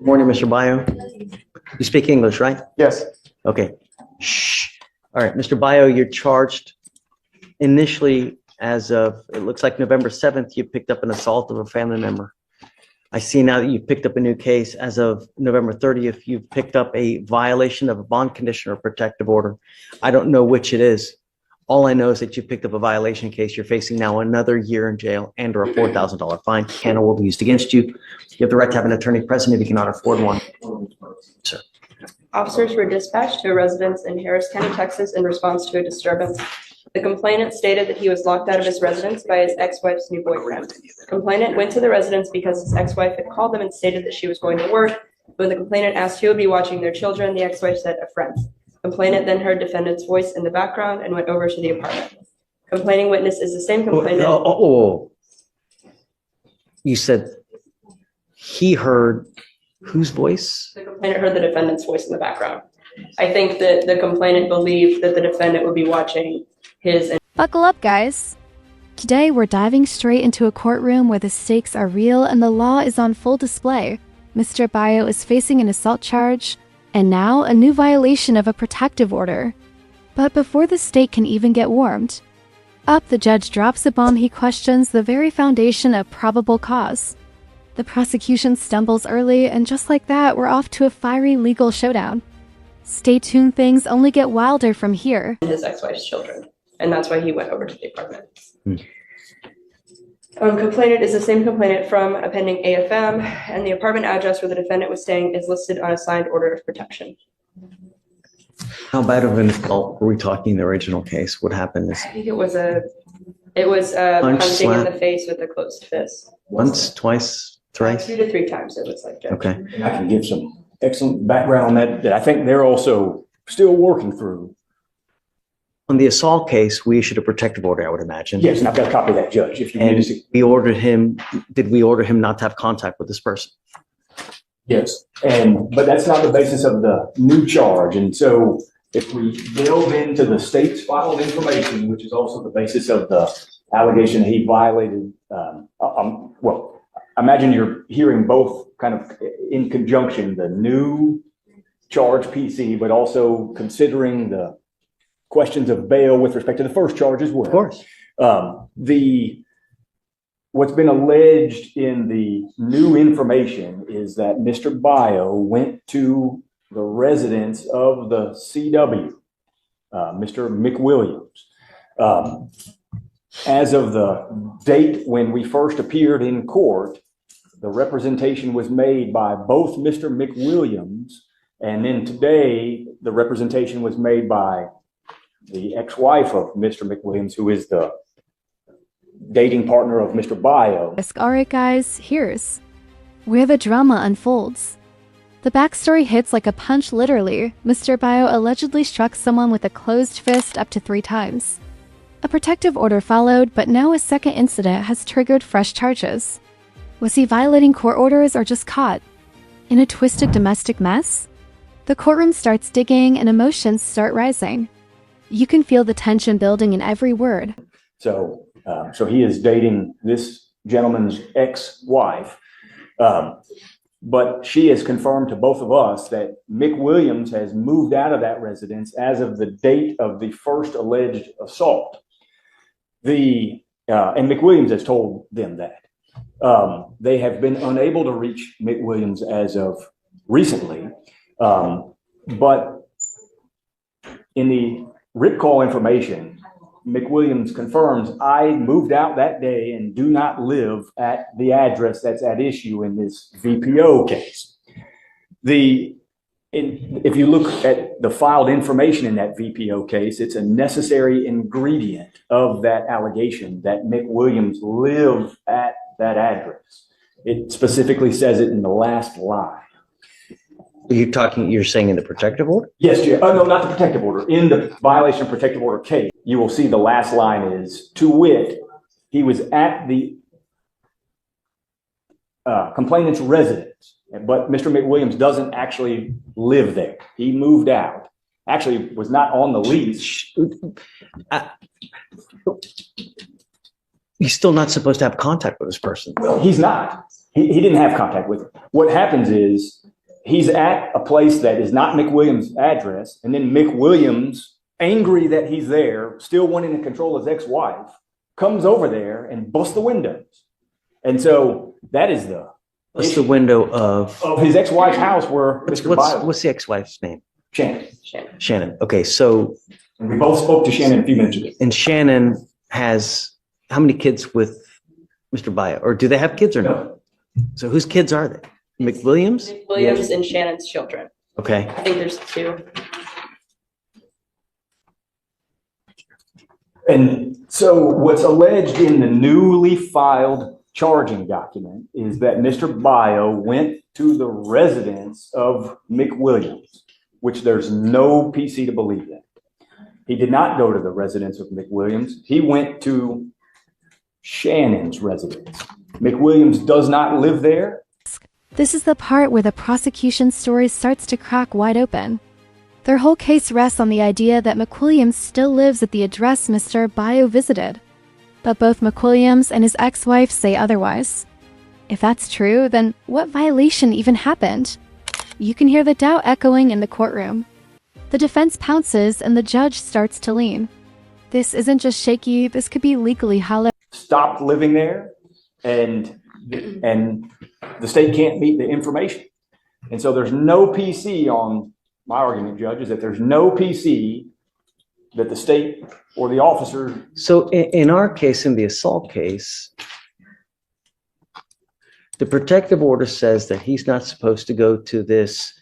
Good morning, Mr. Bio. You speak English, right? Yes. Okay. Shh. All right, Mr. Bio, you're charged initially as of, it looks like November 7th, you picked up an assault of a family member. I see now that you've picked up a new case. As of November 30th, you've picked up a violation of a bond condition or protective order. I don't know which it is. All I know is that you picked up a violation case. You're facing now another year in jail and or a $4,000 fine. Cannot will be used against you. You have the right to have an attorney present if you cannot afford one. Sir. Officers were dispatched to a residence in Harris County, Texas in response to a disturbance. The complainant stated that he was locked out of his residence by his ex-wife's new boyfriend. Complainant went to the residence because his ex-wife had called them and stated that she was going to work. When the complainant asked who would be watching their children, the ex-wife said a friend. Complainant then heard defendant's voice in the background and went over to the apartment. Complaining witness is the same complainant. You said he heard whose voice? The complainant heard the defendant's voice in the background. I think that the complainant believed that the defendant would be watching his. Buckle up, guys. Today, we're diving straight into a courtroom where the stakes are real and the law is on full display. Mr. Bio is facing an assault charge, and now a new violation of a protective order. But before the stake can even get warmed up, the judge drops a bomb. He questions the very foundation of probable cause. The prosecution stumbles early, and just like that, we're off to a fiery legal showdown. Stay tuned, things only get wilder from here. His ex-wife's children, and that's why he went over to the apartment. Complainant is the same complainant from a pending AFM, and the apartment address where the defendant was staying is listed on a signed order of protection. How bad of an assault were we talking in the original case? What happened? I think it was punching in the face with a closed fist. Once, twice, thrice? 2 to 3 times, it looks like, Judge. Okay. And I can give some excellent background on that I think they're also still working through. On the assault case, we issued a protective order, I would imagine. Yes, and I've got a copy of that, Judge. If you need to see. We ordered him, did we order him not to have contact with this person? Yes, but that's not the basis of the new charge. And so if we delve into the state's filed information, which is also the basis of the allegation he violated, well, imagine you're hearing both kind of in conjunction, the new charge PC, but also considering the questions of bail with respect to the first charge as well. Of course. What's been alleged in the new information is that Mr. Bio went to the residence of the CW, Mr. McWilliams. As of the date when we first appeared in court, the representation was made by both Mr. McWilliams, and then today the representation was made by the ex-wife of Mr. McWilliams, who is the dating partner of Mr. Bio. All right, guys, here's where the drama unfolds. The backstory hits like a punch, literally. Mr. Bio allegedly struck someone with a closed fist up to 3 times. A protective order followed, but now a second incident has triggered fresh charges. Was he violating court orders or just caught in a twisted domestic mess? The courtroom starts digging and emotions start rising. You can feel the tension building in every word. So he is dating this gentleman's ex-wife, but she has confirmed to both of us that McWilliams has moved out of that residence as of the date of the first alleged assault. And McWilliams has told them that. They have been unable to reach McWilliams as of recently, but in the RIP call information, McWilliams confirms, I moved out that day and do not live at the address that's at issue in this VPO case. If you look at the filed information in that VPO case, it's a necessary ingredient of that allegation that McWilliams lived at that address. It specifically says it in the last line. You're saying in the protective order? Yes, Jay. Oh, no, not the protective order. In the violation of protective order case, you will see the last line is, to wit, he was at the complainant's residence, but Mr. McWilliams doesn't actually live there. He moved out. Actually, was not on the lease. He's still not supposed to have contact with this person. Well, he's not. He didn't have contact with him. What happens is he's at a place that is not McWilliams' address, and then McWilliams, angry that he's there, still wanting to control his ex-wife, comes over there and busts the windows. And so that is What's the window of his ex-wife's house where Mr. Bio. what's the ex-wife's name? Shannon. Shannon. Okay, so And we both spoke to Shannon a few minutes ago. and Shannon has how many kids with Mr. Bio? Or do they have kids or no? So whose kids are they? McWilliams? Williams and Shannon's children. Okay. I think there's 2. And so what's alleged in the newly filed charging document is that Mr. Bio went to the residence of McWilliams, which there's no PC to believe that. He did not go to the residence of McWilliams. He went to Shannon's residence. McWilliams does not live there. This is the part where the prosecution's story starts to crack wide open. Their whole case rests on the idea that McWilliams still lives at the address Mr. Bio visited. But both McWilliams and his ex-wife say otherwise. If that's true, then what violation even happened? You can hear the doubt echoing in the courtroom. The defense pounces and the judge starts to lean. This isn't just shaky, this could be legally hollow. Stopped living there, and the state can't meet the information. And so there's no PC on my argument, Judge, is that there's no PC that the state or the officer. So in our case, in the assault case, the protective order says that he's not supposed to go to this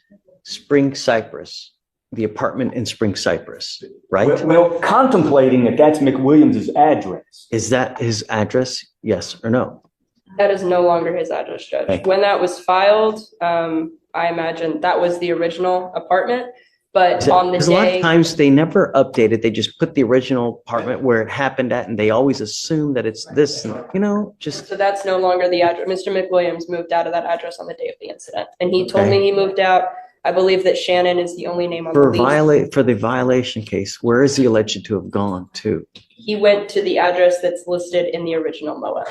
Spring Cypress, the apartment in Spring Cypress, right? Well, contemplating that that's McWilliams' address. Is that his address? Yes or no? That is no longer his address, Judge. Okay. When that was filed, I imagine that was the original apartment, but on the Because a lot of day, times they never updated. They just put the original apartment where it happened at, and they always assume that it's this, just. so that's no longer the address. Mr. McWilliams moved out of that address on the day of the incident, and he told me he moved out. I believe that Shannon is the only name on the lease. For the violation case, where is he alleged to have gone to? He went to the address that's listed in the original MOA.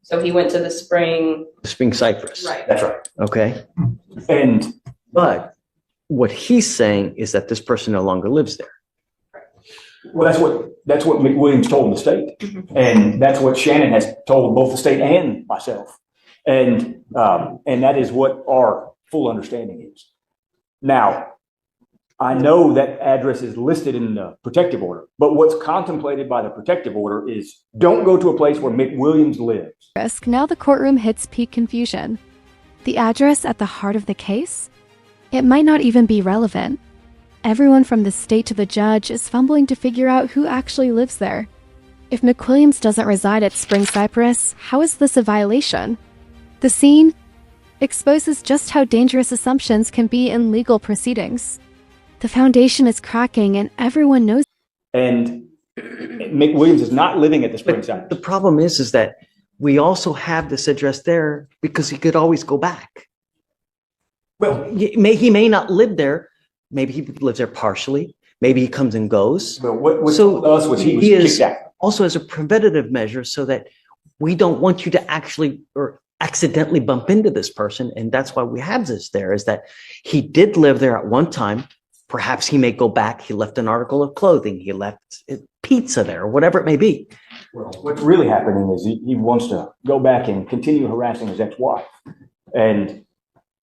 So he went to the Spring. Spring Cypress. Right. That's right. Okay. But what he's saying is that this person no longer lives there. Well, that's what McWilliams told the state, and that's what Shannon has told both the state and myself, and that is what our full understanding is. Now, I know that address is listed in the protective order, but what's contemplated by the protective order is don't go to a place where McWilliams lives. Now the courtroom hits peak confusion. The address at the heart of the case? It might not even be relevant. Everyone from the state to the judge is fumbling to figure out who actually lives there. If McWilliams doesn't reside at Spring Cypress, how is this a violation? The scene exposes just how dangerous assumptions can be in legal proceedings. The foundation is cracking and everyone knows. And McWilliams is not living at the Spring Cypress. The problem is that we also have this address there because he could always go back. Well, He may not live there. Maybe he lives there partially. Maybe he comes and goes. but what So told us was he was he is kicked out. also as a preventative measure so that we don't want you to actually or accidentally bump into this person. And that's why we have this there, is that he did live there at one time. Perhaps he may go back. He left an article of clothing. He left pizza there, or whatever it may be. Well, what's really happening is he wants to go back and continue harassing his ex-wife. And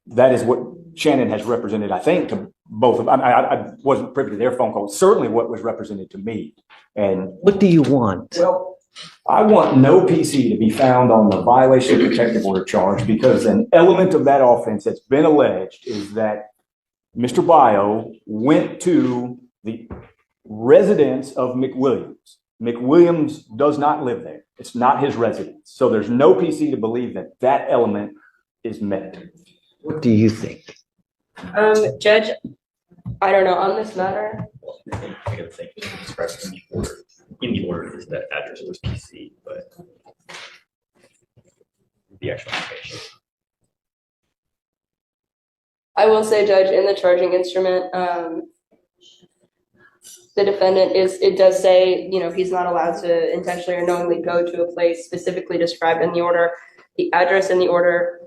that is what Shannon has represented, I think, to both of them. I wasn't privy to their phone call. Certainly what was represented to me. And What do you want? well, I want no PC to be found on the violation of protective order charge, because an element of that offense that's been alleged is that Mr. Bio went to the residence of McWilliams. McWilliams does not live there. It's not his residence. So there's no PC to believe that that element is met. What do you think? Judge, I don't know, on this matter, I gotta think it's expressed in the order. In the order is that address was PC, but the actual information. I will say, Judge, in the charging instrument, the defendant it does say, he's not allowed to intentionally or knowingly go to a place specifically described in the order. The address in the order,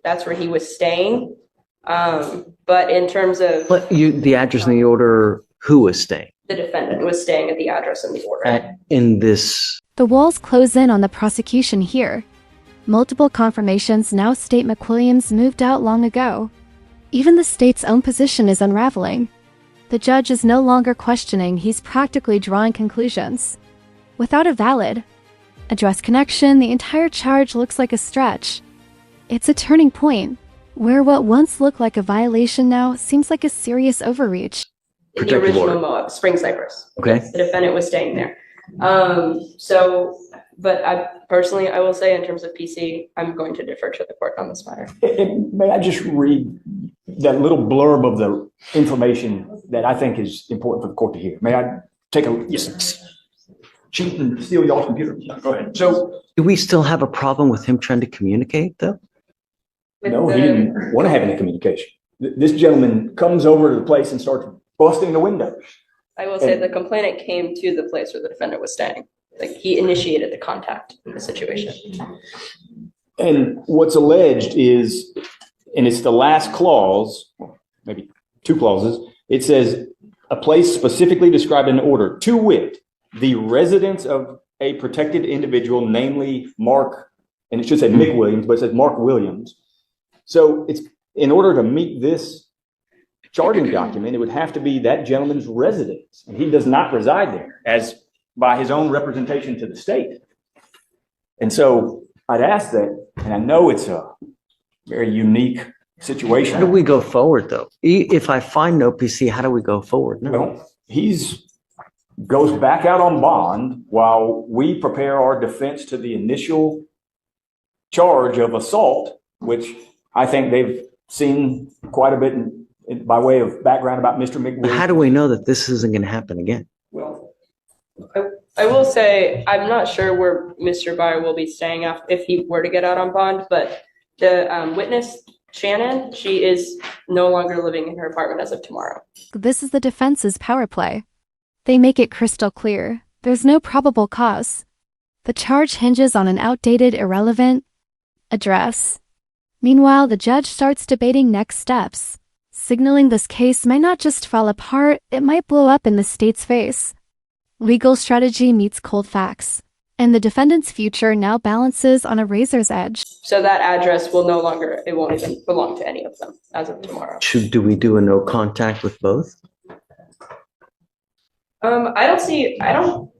that's where he was staying. But in terms of But the address in the order, who was staying the defendant was staying at the address in the order. in this? The walls close in on the prosecution here. Multiple confirmations now state McWilliams moved out long ago. Even the state's own position is unraveling. The judge is no longer questioning, he's practically drawing conclusions. Without a valid address connection, the entire charge looks like a stretch. It's a turning point, where what once looked like a violation now seems like a serious overreach. In the Protective original order. Moab, Spring Cypress. Okay. The defendant was staying there. But I will say in terms of PC, I'm going to defer to the court on this matter. May I just read that little blurb of the information that I think is important for the court to hear? May I take a cheat and steal y'all's computer? Go ahead. So, Do we still have a problem with him trying to communicate, though? no, he didn't want to have any communication. This gentleman comes over to the place and starts busting the windows. I will say the complainant came to the place where the defendant was staying. Like, he initiated the contact in the situation. And what's alleged is, and it's the last clause, maybe two clauses, it says a place specifically described in the order, to wit, the residence of a protected individual, namely Mark, and it should say Mick Williams, but it says Mark Williams. So it's in order to meet this charging document, it would have to be that gentleman's residence, and he does not reside there, as by his own representation to the state. And so I'd ask that, and I know it's a very unique situation. How do we go forward, though? If I find no PC, how do we go forward? No. Well, goes back out on bond while we prepare our defense to the initial charge of assault, which I think they've seen quite a bit by way of background about Mr. McWilliams. How do we know that this isn't going to happen again? Well, I will say, I'm not sure where Mr. Byer will be staying if he were to get out on bond, but the witness, Shannon, she is no longer living in her apartment as of tomorrow. This is the defense's power play. They make it crystal clear. There's no probable cause. The charge hinges on an outdated, irrelevant address. Meanwhile, the judge starts debating next steps, signaling this case might not just fall apart, it might blow up in the state's face. Legal strategy meets cold facts, and the defendant's future now balances on a razor's edge. So that address will it won't even belong to any of them as of tomorrow. Do we do a no contact with both? I don't know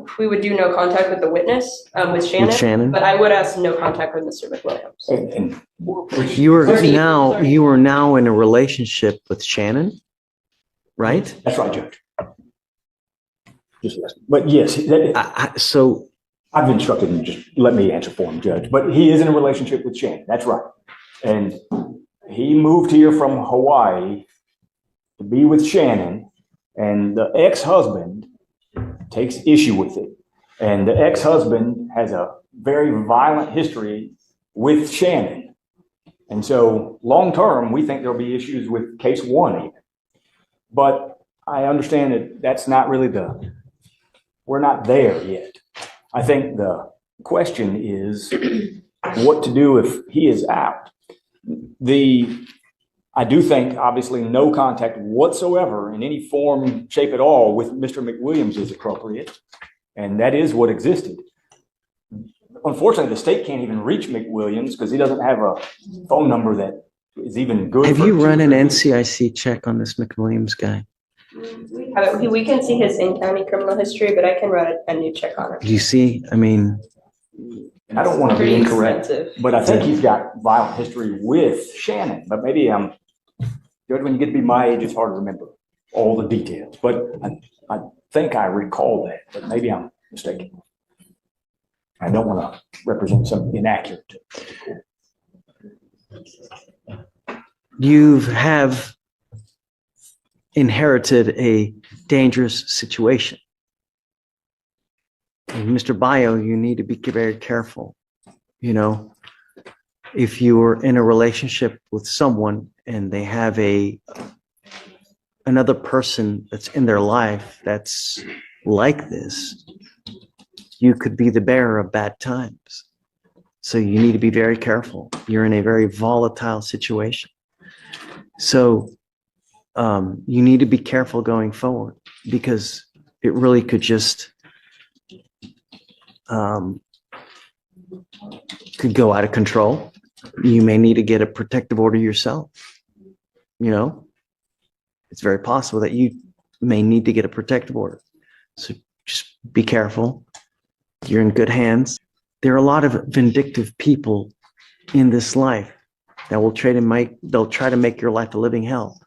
if we would do no contact with the witness, with Shannon. With Shannon? But I would ask no contact with Mr. McWilliams. and You are now in a relationship with Shannon, right? that's right, Judge. But yes, So I've instructed him, just let me answer for him, Judge. But he is in a relationship with Shannon. That's right. And he moved here from Hawaii to be with Shannon, and the ex-husband takes issue with it. And the ex-husband has a very violent history with Shannon. And so long-term, we think there'll be issues with case one even. But I understand that that's not really we're not there yet. I think the question is what to do if he is out. I do think, obviously, no contact whatsoever in any form, shape at all with Mr. McWilliams is appropriate, and that is what existed. Unfortunately, the state can't even reach McWilliams because he doesn't have a phone number that is even good. have you run an NCIC check on this McWilliams guy? We can see his in-county criminal history, but I can run a new check on it. Do you see? I mean, I don't want to be Pretty incorrect, expensive. but I think he's got violent history with Shannon. But maybe Judge, when you get to be my age, it's hard to remember all the details. But I think I recall that, but maybe I'm mistaken. I don't want to represent something inaccurate. you have inherited a dangerous situation. And Mr. Bio, you need to be very careful. You know, if you are in a relationship with someone and they have another person that's in their life that's like this, you could be the bearer of bad times. So you need to be very careful. You're in a very volatile situation. So you need to be careful going forward because it really could just could go out of control. You may need to get a protective order yourself. You know, it's very possible that you may need to get a protective order. So just be careful. You're in good hands. There are a lot of vindictive people in this life that will they'll try to make your life a living hell.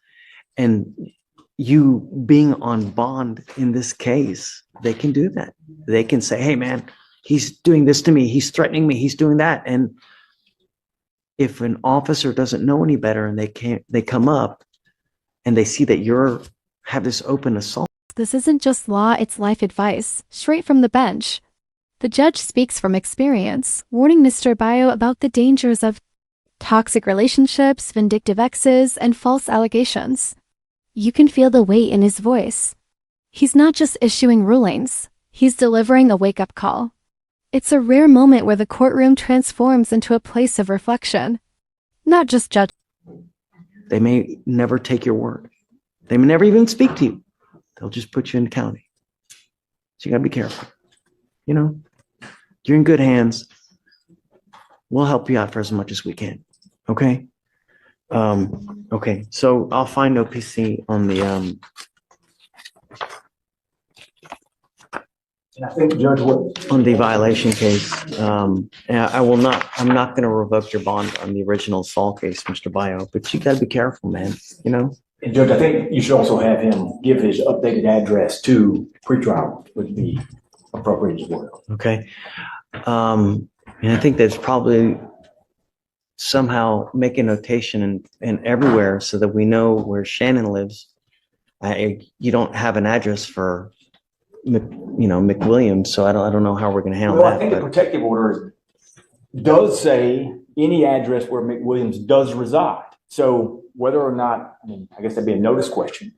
And you being on bond in this case, they can do that. They can say, hey man, he's doing this to me. He's threatening me. He's doing that. And if an officer doesn't know any better and they come up and they see that have this open assault. This isn't just law, it's life advice, straight from the bench. The judge speaks from experience, warning Mr. Bayo about the dangers of toxic relationships, vindictive exes, and false allegations. You can feel the weight in his voice. He's not just issuing rulings, he's delivering a wake-up call. It's a rare moment where the courtroom transforms into a place of reflection, not just judgment. They may never take your word. They may never even speak to you. They'll just put you in county. So you gotta be careful. You know, you're in good hands. We'll help you out for as much as we can. Okay? Okay, so I'll find OPC on the And I think Judge what on the violation case. And I'm not gonna revoke your bond on the original assault case, Mr. Bayo, but you gotta be careful, man, you know? and Judge, I think you should also have him give his updated address to pretrial would be appropriate as well. Okay. And I think there's probably somehow make a notation in everywhere so that we know where Shannon lives. You don't have an address for, McWilliams, so I don't know how we're going to handle Well, I that. think the protective order does say any address where McWilliams does reside. So whether or not, I guess that'd be a notice question,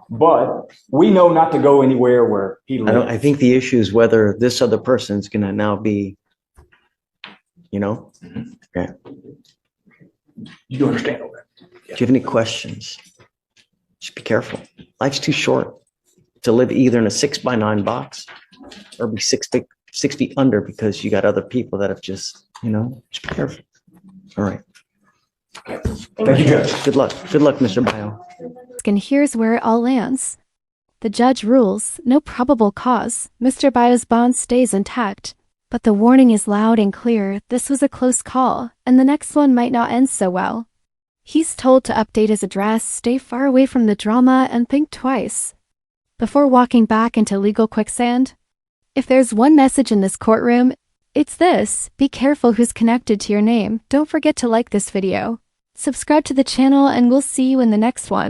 but we know not to go anywhere where he lives. I think the issue is whether this other person's going to now be, Okay. You do understand all that? Do you have any questions? Just be careful. Life's too short to live either in a 6x9 box or be 6 feet under because you got other people that have just be careful. All right. Thank you, Judge. Good luck. Good luck, Mr. Bayo. And here's where it all lands. The judge rules, no probable cause. Mr. Bayo's bond stays intact. But the warning is loud and clear. This was a close call, and the next one might not end so well. He's told to update his address, stay far away from the drama, and think twice before walking back into legal quicksand. If there's one message in this courtroom, it's this: be careful who's connected to your name. Don't forget to like this video, subscribe to the channel, and we'll see you in the next one.